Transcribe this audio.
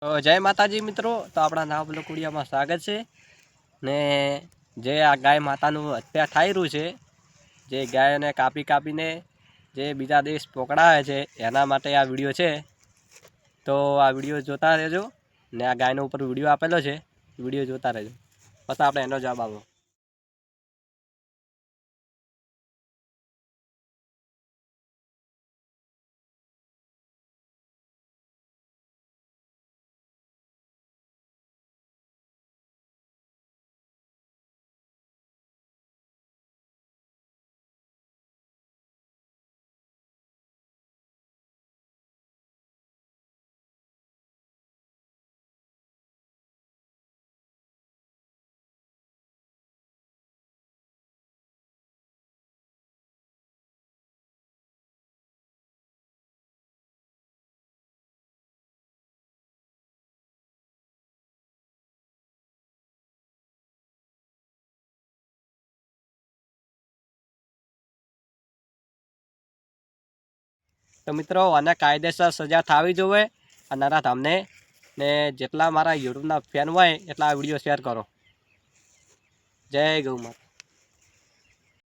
જય માતાજી મિત્રો, તો આપણા નાવ લોકુડિયામાં સ્વાગત છે ને જે આ ગાય માતાનું હત્યા થઈ રહ્યું છે, જે ગાયને કાપીને જે બીજા દેશ પકડાવે છે એના માટે આ વિડીયો છે. તો આ વિડીયો જોતા રહેજો ને આ ગાયનો ઉપર વિડીયો આપેલો છે, વિડીયો જોતા રહેજો, પછી આપણે એનો જવાબ આપો. તો મિત્રો આને કાયદેસર સજા થવી જોઈએ અને તમને ને જેટલા મારા યુટ્યુબના ફેન હોય એટલા વિડીયો શેર કરો. જય ગૌ માતા.